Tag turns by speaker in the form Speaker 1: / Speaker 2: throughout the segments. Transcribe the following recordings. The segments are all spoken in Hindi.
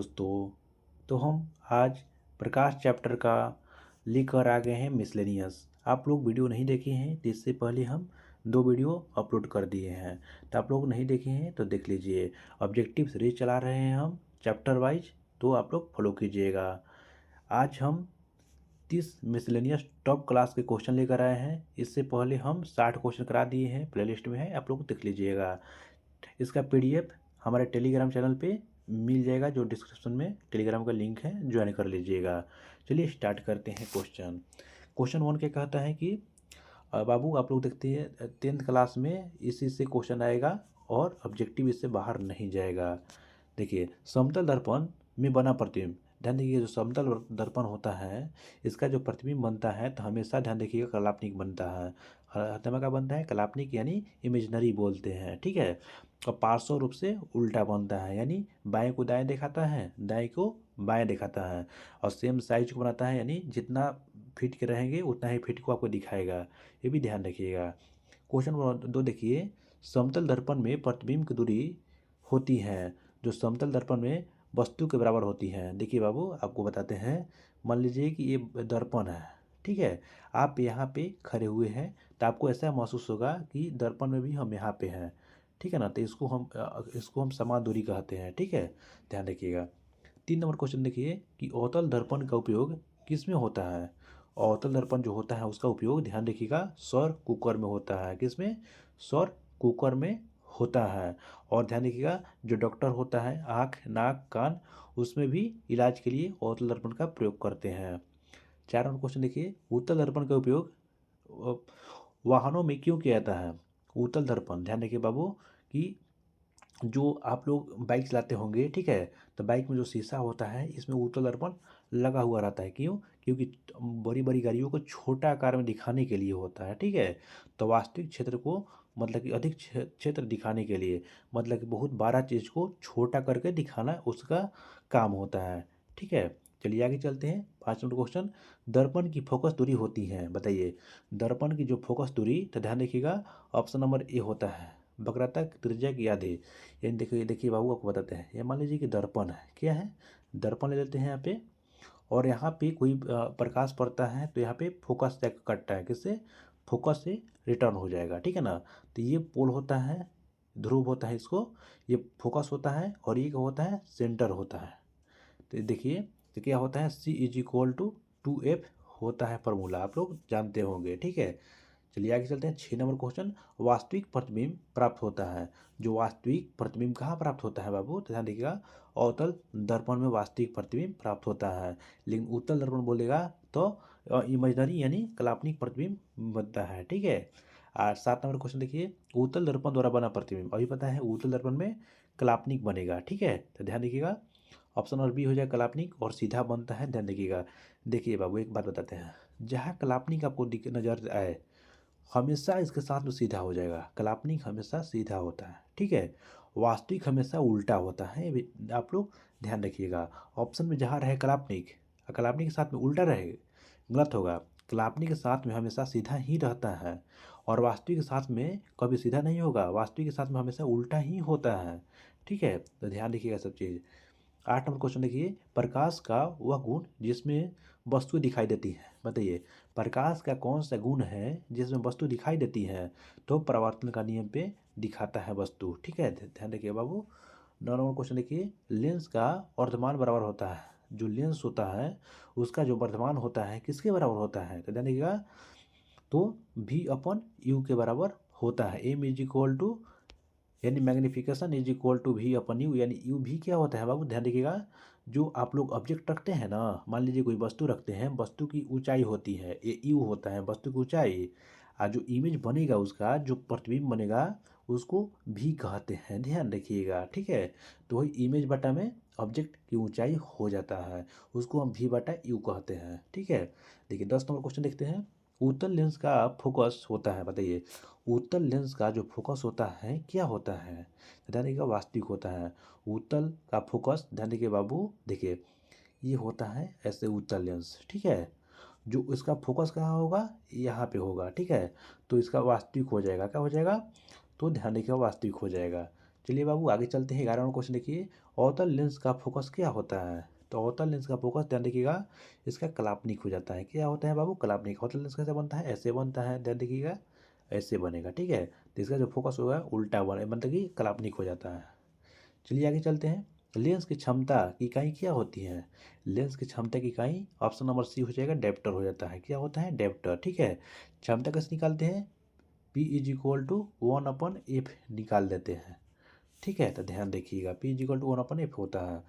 Speaker 1: दोस्तों। तो हम आज प्रकाश चैप्टर का लेकर आ गए हैं मिसलेनियस। आप लोग वीडियो नहीं देखे हैं तो इससे पहले हम 2 वीडियो अपलोड कर दिए हैं, तो आप लोग नहीं देखे हैं तो देख लीजिए। ऑब्जेक्टिव सीरीज चला रहे हैं हम चैप्टर वाइज, तो आप लोग फॉलो कीजिएगा। आज हम 30 मिसलेनियस टॉप क्लास के क्वेश्चन लेकर आए हैं। इससे पहले हम 60 क्वेश्चन करा दिए हैं, प्लेलिस्ट में है, आप लोग देख लीजिएगा। इसका पीडीएफ हमारे टेलीग्राम चैनल पे मिल जाएगा, जो डिस्क्रिप्शन में टेलीग्राम का लिंक है, ज्वाइन कर लीजिएगा। चलिए स्टार्ट करते हैं। क्वेश्चन 1 क्या कहता है कि बाबू आप लोग देखते हैं 10th क्लास में इसी से क्वेश्चन आएगा और ऑब्जेक्टिव इससे बाहर नहीं जाएगा। देखिए, समतल दर्पण में बना प्रतिबिंब। ध्यान देखिए, जो समतल दर्पण होता है इसका जो प्रतिबिंब बनता है तो हमेशा ध्यान देखिएगा काल्पनिक बनता है। हर का बनता है काल्पनिक, यानी इमेजनरी बोलते हैं, ठीक है। और पार्श्व रूप से उल्टा बनता है, यानी बाएं को दाएं दिखाता है, दाएं को बाएं दिखाता है। और सेम साइज को बनाता है, यानी जितना फीट के रहेंगे उतना ही फीट को आपको दिखाएगा। ये भी ध्यान रखिएगा। क्वेश्चन 2 देखिए, समतल दर्पण में प्रतिबिंब की दूरी होती है जो समतल दर्पण में वस्तु के बराबर होती है। देखिए बाबू, आपको बताते हैं। मान लीजिए कि ये दर्पण है, ठीक है। आप यहाँ पे खड़े हुए हैं तो आपको ऐसा महसूस होगा कि दर्पण में भी हम यहाँ पे हैं, ठीक है ना। तो इसको हम समान दूरी कहते हैं, ठीक है। ध्यान रखिएगा। 3 नंबर क्वेश्चन देखिए कि अवतल दर्पण का उपयोग किस में होता है। अवतल दर्पण जो होता है उसका उपयोग, ध्यान रखिएगा, सौर कुकर में होता है। किस में? सौर कुकर में होता है। और ध्यान रखिएगा, जो डॉक्टर होता है आँख नाक कान, उसमें भी इलाज के लिए अवतल दर्पण का प्रयोग करते हैं। 4 नंबर क्वेश्चन देखिए, उत्तल दर्पण का उपयोग वाहनों में क्यों किया जाता है। उत्तल दर्पण, ध्यान रखिए बाबू कि जो आप लोग बाइक चलाते होंगे, ठीक है, तो बाइक में जो शीशा होता है इसमें उत्तल दर्पण लगा हुआ रहता है। क्यों? क्योंकि बड़ी बड़ी गाड़ियों को छोटा आकार में दिखाने के लिए होता है, ठीक है। तो वास्तविक क्षेत्र को, मतलब कि अधिक क्षेत्र दिखाने के लिए, मतलब कि बहुत बड़ा चीज़ को छोटा करके दिखाना उसका काम होता है, ठीक है। चलिए आगे चलते हैं। 5 नंबर क्वेश्चन, दर्पण की फोकस दूरी होती है, बताइए। दर्पण की जो फोकस दूरी, तो ध्यान रखिएगा, ऑप्शन नंबर ए होता है वक्रता की त्रिज्या की आधे। यानी देखिए देखिए बाबू, आपको बताते हैं। ये मान लीजिए कि दर्पण है, क्या है, दर्पण ले लेते हैं यहाँ पे। और यहाँ पे कोई प्रकाश पड़ता है तो यहाँ पे फोकस से कटता है, किससे? फोकस से रिटर्न हो जाएगा, ठीक है ना। तो ये पोल होता है, ध्रुव होता है, इसको ये फोकस होता है, और ये क्या होता है, सेंटर होता है। तो देखिए, तो क्या होता है, C=2F होता है फॉर्मूला, आप लोग जानते होंगे, ठीक है। चलिए आगे चलते हैं। 6 नंबर क्वेश्चन, वास्तविक प्रतिबिंब प्राप्त होता है। जो वास्तविक प्रतिबिंब कहाँ प्राप्त होता है बाबू, तो ध्यान देखिएगा, अवतल दर्पण में वास्तविक प्रतिबिंब प्राप्त होता है। लेकिन उत्तल दर्पण बोलेगा तो इमेजनरी यानी काल्पनिक प्रतिबिंब बनता है, ठीक है। और 7 नंबर क्वेश्चन देखिए, उत्तल दर्पण द्वारा बना प्रतिबिंब, अभी पता है उत्तल दर्पण में काल्पनिक बनेगा, ठीक है। तो ध्यान देखिएगा, ऑप्शन नंबर बी हो जाए काल्पनिक, और सीधा बनता है। ध्यान देखिएगा। देखिए बाबू, एक बात बताते हैं, जहाँ काल्पनिक आपको नजर आए हमेशा इसके साथ में सीधा हो जाएगा। काल्पनिक हमेशा सीधा होता है, ठीक है। वास्तविक हमेशा उल्टा होता है, ये भी आप लोग ध्यान रखिएगा। ऑप्शन में जहाँ रहे काल्पनिक, काल्पनिक के साथ में उल्टा रहे, गलत होगा। काल्पनिक के साथ में हमेशा सीधा ही रहता है, और वास्तविक के साथ में कभी सीधा नहीं होगा, वास्तविक के साथ में हमेशा उल्टा ही होता है, ठीक है। तो ध्यान रखिएगा सब चीज़। 8 नंबर क्वेश्चन देखिए, प्रकाश का वह गुण जिसमें वस्तु दिखाई देती है, बताइए। प्रकाश का कौन सा गुण है जिसमें वस्तु दिखाई देती है, तो परावर्तन का नियम पे दिखाता है वस्तु, ठीक है। ध्यान रखिए बाबू। 9 नंबर क्वेश्चन देखिए, लेंस का अर्धमान बराबर होता है। जो लेंस होता है उसका जो वर्धमान होता है किसके बराबर होता है, तो ध्यान रखिएगा, तो V/U के बराबर होता है। M= यानी मैग्निफिकेशन V/U, यानी यू भी क्या होता है बाबू, ध्यान रखिएगा। जो आप लोग ऑब्जेक्ट रखते हैं ना, मान लीजिए कोई वस्तु रखते हैं, वस्तु की ऊंचाई होती है, ये यू होता है वस्तु की ऊंचाई। और जो इमेज बनेगा, उसका जो प्रतिबिंब बनेगा उसको भी कहते हैं, ध्यान रखिएगा, ठीक है। तो वही इमेज बटा में ऑब्जेक्ट की ऊंचाई हो जाता है, उसको हम V/U कहते हैं, ठीक है। देखिए 10 नंबर क्वेश्चन देखते हैं, उत्तल लेंस का फोकस होता है, बताइए। उत्तल लेंस का जो फोकस होता है क्या होता है, ध्यान रखिएगा, वास्तविक होता है। उत्तल का फोकस, ध्यान रखिए बाबू, देखिए ये होता है ऐसे उत्तल लेंस, ठीक है। जो इसका फोकस कहाँ होगा, यहाँ पे होगा, ठीक है। तो इसका वास्तविक हो जाएगा, क्या हो जाएगा, तो ध्यान रखिएगा वास्तविक हो जाएगा। चलिए बाबू आगे चलते हैं। 11वां क्वेश्चन देखिए, अवतल लेंस का फोकस क्या होता है? तो अवतल लेंस का फोकस ध्यान देखिएगा, इसका काल्पनिक हो जाता है। क्या होता है बाबू? काल्पनिक। अवतल लेंस कैसे बनता है? ऐसे बनता है, ध्यान देखिएगा, ऐसे बनेगा, ठीक है। तो इसका जो फोकस होगा उल्टा बने, मतलब कि काल्पनिक हो जाता है। चलिए आगे चलते हैं। लेंस की क्षमता की इकाई क्या होती है? लेंस की क्षमता की इकाई ऑप्शन नंबर सी हो जाएगा, डेप्टर हो जाता है। क्या होता है? डेप्टर, ठीक है। क्षमता कैसे निकालते हैं? P is equal to 1/F निकाल देते हैं, ठीक है। तो ध्यान देखिएगा, P is equal to 1/F होता है।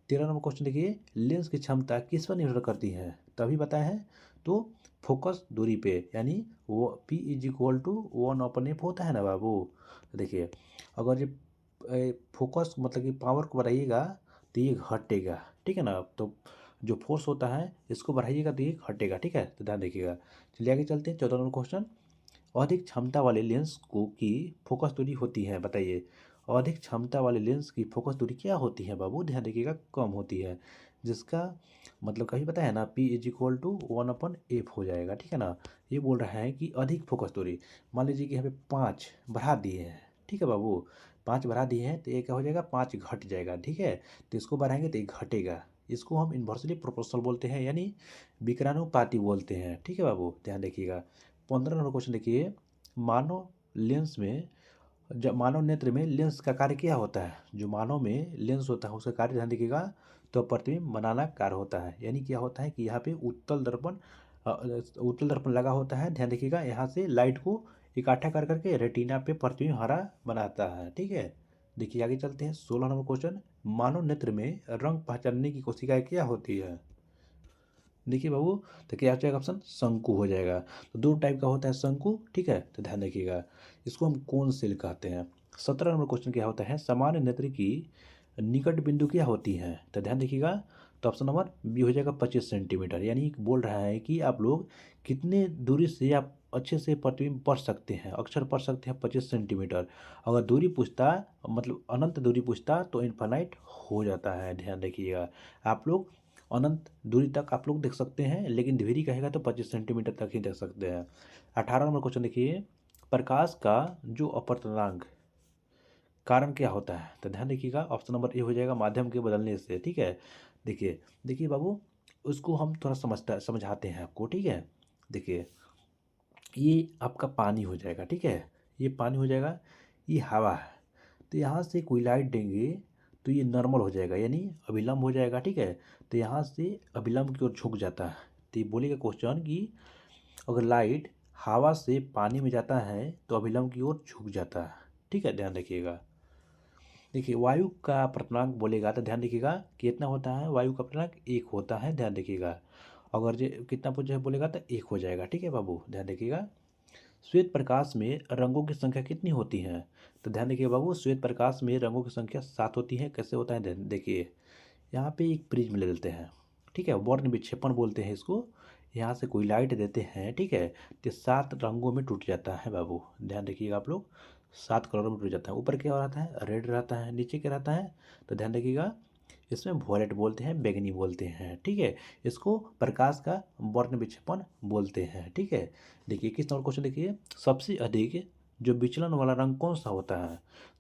Speaker 1: 13 नंबर क्वेश्चन देखिए, लेंस की क्षमता किस पर निर्भर करती है? तभी बताया है, तो फोकस दूरी पे, यानी वो P is equal to 1/F होता है ना बाबू। तो देखिए, अगर ये फोकस मतलब कि पावर को बढ़ाइएगा तो ये घटेगा, ठीक है ना। तो जो फोर्स होता है इसको बढ़ाइएगा तो ये घटेगा, ठीक है। तो ध्यान देखिएगा। चलिए आगे चलते हैं। 14 नंबर क्वेश्चन, अधिक क्षमता वाले लेंस को की फोकस दूरी होती है, बताइए। अधिक क्षमता वाले लेंस की फोकस दूरी क्या होती है बाबू? ध्यान देखिएगा, कम होती है। जिसका मतलब कभी पता है ना, P is equal to 1/F हो जाएगा, ठीक है ना। ये बोल रहा है कि अधिक फोकस दूरी, मान लीजिए कि यहाँ पे 5 बढ़ा दिए हैं, ठीक है बाबू। 5 बढ़ा दिए हैं तो ये क्या हो जाएगा? 5 घट जाएगा, ठीक है। तो इसको बढ़ाएंगे तो ये घटेगा। इसको हम इन्वर्सली प्रोपोर्शनल बोलते हैं, यानी विकरानुपाती बोलते हैं, ठीक है बाबू। ध्यान देखिएगा। 15 नंबर क्वेश्चन देखिए, मानव लेंस में, जब मानव नेत्र में लेंस का कार्य क्या होता है? जो मानव में लेंस होता है उसका कार्य ध्यान देखिएगा, तो प्रतिबिंब बनाना कार्य होता है। यानी क्या होता है कि यहाँ पे उत्तल दर्पण लगा होता है, ध्यान देखिएगा। यहाँ से लाइट को इकट्ठा कर करके रेटिना पे प्रतिबिंब हरा बनाता है, ठीक है। देखिए आगे चलते हैं। 16 नंबर क्वेश्चन, मानव नेत्र में रंग पहचानने की कोशिकाएं क्या होती है? देखिए बाबू, तो क्या हो जाएगा? ऑप्शन शंकु हो जाएगा। तो दो टाइप का होता है शंकु, ठीक है। तो ध्यान रखिएगा, इसको हम कोन सेल कहते हैं। 17 नंबर क्वेश्चन क्या होता है, सामान्य नेत्र की निकट बिंदु क्या होती है? तो ध्यान देखिएगा, तो ऑप्शन नंबर बी हो जाएगा 25 सेंटीमीटर। यानी बोल रहा है कि आप लोग कितने दूरी से आप अच्छे से प्रतिबिंब पढ़ सकते हैं, अक्षर पढ़ सकते हैं 25 सेंटीमीटर। अगर दूरी पूछता, मतलब अनंत दूरी पूछता, तो इनफाइनाइट हो जाता है। ध्यान रखिएगा, आप लोग अनंत दूरी तक आप लोग देख सकते हैं, लेकिन धीरे कहेगा तो 25 सेंटीमीटर तक ही देख सकते हैं। 18 नंबर क्वेश्चन देखिए, प्रकाश का जो अपवर्तनांक कारण क्या होता है? तो ध्यान देखिएगा, ऑप्शन नंबर ए हो जाएगा, माध्यम के बदलने से, ठीक है। देखिए देखिए बाबू, उसको हम थोड़ा समझाते हैं आपको, ठीक है। देखिए, ये आपका पानी हो जाएगा, ठीक है। ये पानी हो जाएगा, ये हवा है। तो यहाँ से कोई लाइट देंगे तो ये नॉर्मल हो जाएगा, यानी अभिलंब हो जाएगा, ठीक है। तो यहाँ से अभिलंब की ओर झुक जाता है। तो ये बोलेगा क्वेश्चन कि अगर लाइट हवा से पानी में जाता है तो अभिलंब की ओर झुक जाता है, ठीक है। ध्यान रखिएगा। देखिए, वायु का अपवर्तनांक बोलेगा तो ध्यान रखिएगा कितना होता है? वायु का अपवर्तनांक 1 होता है, ध्यान रखिएगा। अगर जो कितना जो है बोलेगा तो 1 हो जाएगा, ठीक है बाबू। ध्यान रखिएगा। श्वेत प्रकाश में रंगों की संख्या कितनी होती है? तो ध्यान देखिए बाबू, श्वेत प्रकाश में रंगों की संख्या 7 होती है। कैसे होता है? देखिए, यहाँ पे एक प्रिज्म ले लेते हैं, ठीक है, वर्ण विक्षेपण बोलते हैं इसको। यहाँ से कोई लाइट देते हैं, ठीक है, तो 7 रंगों में टूट जाता है बाबू। ध्यान रखिएगा आप लोग, 7 कलरों में टूट जाता है। ऊपर क्या रहता है? रेड रहता है। नीचे क्या रहता है? तो ध्यान रखिएगा, इसमें वॉयलेट बोलते हैं, बैगनी बोलते हैं, ठीक है। इसको प्रकाश का वर्ण विक्षेपण बोलते हैं, ठीक है। देखिए किस नंबर क्वेश्चन देखिए, सबसे अधिक जो विचलन वाला रंग कौन सा होता है?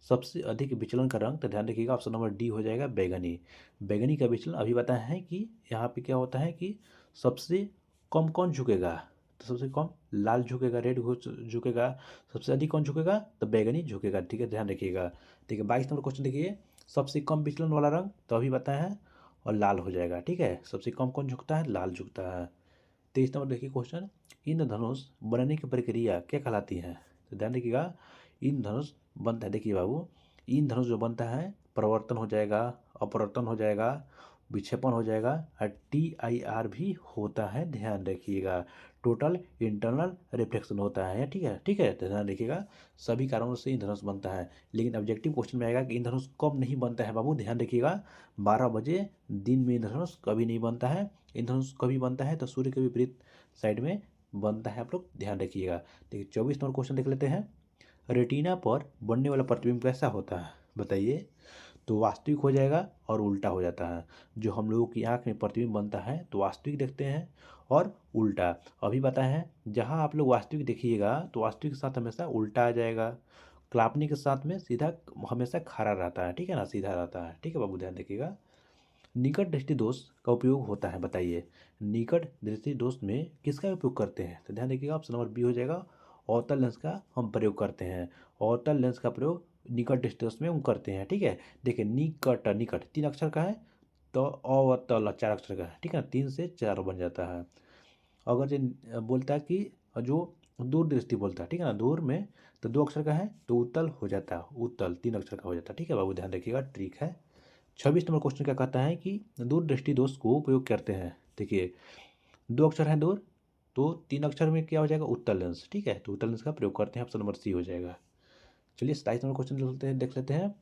Speaker 1: सबसे अधिक विचलन का रंग, तो ध्यान रखिएगा, ऑप्शन नंबर डी हो जाएगा, बैगनी। बैगनी का विचलन अभी बताया है कि यहाँ पे क्या होता है कि सबसे कम कौन झुकेगा? तो सबसे कम लाल झुकेगा, रेड झुकेगा। सबसे अधिक कौन झुकेगा? तो बैगनी झुकेगा, ठीक है। ध्यान रखिएगा। ठीक है, 22 नंबर क्वेश्चन देखिए, सबसे कम विचलन वाला रंग तो अभी बताया है, और लाल हो जाएगा, ठीक है। सबसे कम कौन झुकता है? लाल झुकता है। 23 नंबर देखिए क्वेश्चन, इंद्रधनुष बनने की प्रक्रिया क्या कहलाती है? तो ध्यान रखिएगा, इंद्रधनुष बनता है, देखिए बाबू, इंद्रधनुष जो बनता है, परिवर्तन हो जाएगा, अपवर्तन हो जाएगा, विक्षेपण हो जाएगा, और TIR भी होता है, ध्यान रखिएगा। टोटल इंटरनल रिफ्लेक्शन होता है, ठीक है, ठीक है। तो ध्यान रखिएगा, सभी कारणों से इंद्रधनुष बनता है। लेकिन ऑब्जेक्टिव क्वेश्चन में आएगा कि इंद्रधनुष कब नहीं बनता है बाबू? ध्यान रखिएगा, 12 बजे दिन में इंद्रधनुष कभी नहीं बनता है। इंद्रधनुष कभी बनता है? तो सूर्य के विपरीत साइड में बनता है, आप लोग ध्यान रखिएगा। देखिए 24 नंबर क्वेश्चन देख लेते हैं, रेटिना पर बनने वाला प्रतिबिंब कैसा होता है, बताइए। तो वास्तविक हो जाएगा और उल्टा हो जाता है। जो हम लोगों की आंख में प्रतिबिंब बनता है तो वास्तविक देखते हैं और उल्टा। अभी बताया है, जहाँ आप लोग वास्तविक देखिएगा तो वास्तविक के साथ हमेशा उल्टा आ जाएगा। क्लापनी के साथ में सीधा हमेशा खड़ा रहता है, ठीक है ना, सीधा रहता है, ठीक है बाबू, ध्यान देखिएगा। निकट दृष्टि दोष का उपयोग होता है, बताइए निकट दृष्टि दोष में किसका उपयोग करते हैं? तो ध्यान देखिएगा, ऑप्शन नंबर बी हो जाएगा, अवतल लेंस का हम प्रयोग करते हैं। अवतल लेंस का प्रयोग निकट दृष्टि दोष में हम करते हैं, ठीक है। देखिए निकट, निकट 3 अक्षर का है, तो अवतल 4 अक्षर का है, ठीक है, 3 से 4 बन जाता है। अगर जो बोलता है कि जो दूर दृष्टि बोलता है, ठीक है ना, दूर में तो 2 अक्षर का है तो उत्तल हो जाता है, उत्तल 3 अक्षर का हो जाता है, ठीक है बाबू, ध्यान रखिएगा, ट्रिक है। 26 नंबर क्वेश्चन क्या कहता है कि दूर दृष्टि दोष को उपयोग करते हैं। देखिए 2 अक्षर है दूर, तो 3 अक्षर में क्या हो जाएगा, उत्तल लेंस, ठीक है, तो उत्तल लेंस का प्रयोग करते हैं, ऑप्शन नंबर सी हो जाएगा। चलिए 27 नंबर क्वेश्चन देख लेते हैं।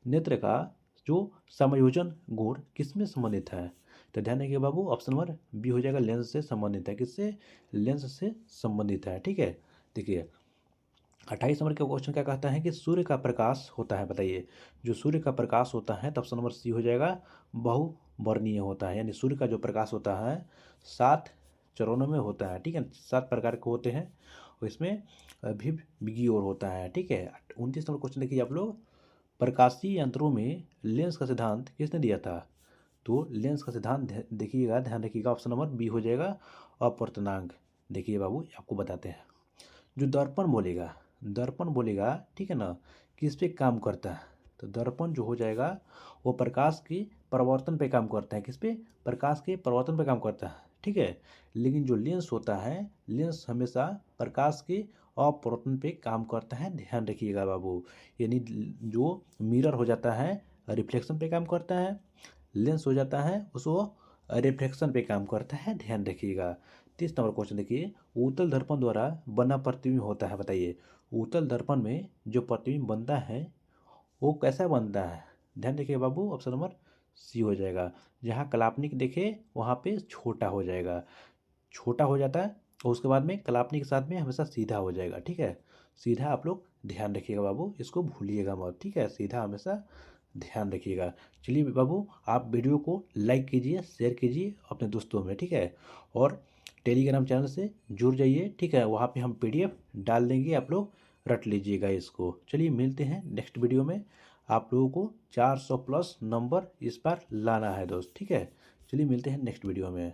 Speaker 1: नेत्र का जो समायोजन गुण किसमें संबंधित है? तो ध्यान रखिए बाबू, ऑप्शन नंबर बी हो जाएगा, लेंस से संबंधित है। किससे? लेंस से संबंधित है, ठीक है। देखिए 28 नंबर का क्वेश्चन क्या कहता है कि सूर्य का प्रकाश होता है, बताइए जो सूर्य का प्रकाश होता है, तो ऑप्शन नंबर सी हो जाएगा, बहुवर्णीय होता है। यानी सूर्य का जो प्रकाश होता है 7 चरणों में होता है, ठीक है, 7 प्रकार के होते हैं, और इसमें अभिव विगियोर होता है, ठीक है। 29 नंबर क्वेश्चन देखिए आप लोग, प्रकाशीय यंत्रों में लेंस का सिद्धांत किसने दिया था? तो लेंस का सिद्धांत देखिएगा, ध्यान रखिएगा, ऑप्शन नंबर बी हो जाएगा, अपवर्तनांक। देखिए बाबू आपको बताते हैं, जो दर्पण बोलेगा, ठीक है ना, किस पे काम करता है? तो दर्पण जो हो जाएगा वो प्रकाश की परावर्तन पे काम करता है। किस पे? प्रकाश के परावर्तन पे काम करता है, ठीक है। लेकिन जो लेंस होता है, लेंस हमेशा प्रकाश के अपवर्तन पे काम करता है, ध्यान रखिएगा बाबू। यानी जो मिरर हो जाता है रिफ्लेक्शन पे काम करता है, लेंस हो जाता है उसको रिफ्लेक्शन पे काम करता है, ध्यान रखिएगा। 30 नंबर क्वेश्चन देखिए, उत्तल दर्पण द्वारा बना प्रतिबिंब होता है, बताइए उत्तल दर्पण में जो प्रतिबिंब बनता है वो कैसा बनता है? ध्यान देखिए बाबू, ऑप्शन नंबर सी हो जाएगा, जहाँ कलापनिक देखे वहाँ पे छोटा हो जाएगा, छोटा हो जाता है, और उसके बाद में कलापनिक के साथ में हमेशा सीधा हो जाएगा, ठीक है। सीधा आप लोग ध्यान रखिएगा बाबू, इसको भूलिएगा मत, ठीक है, सीधा हमेशा ध्यान रखिएगा। चलिए बाबू, आप वीडियो को लाइक कीजिए, शेयर कीजिए अपने दोस्तों में, ठीक है, और टेलीग्राम चैनल से जुड़ जाइए, ठीक है, वहाँ पे हम PDF डाल देंगे, आप लोग रट लीजिएगा इसको। चलिए मिलते हैं नेक्स्ट वीडियो में, आप लोगों को 400 प्लस नंबर इस बार लाना है दोस्त, ठीक है। चलिए मिलते हैं नेक्स्ट वीडियो में।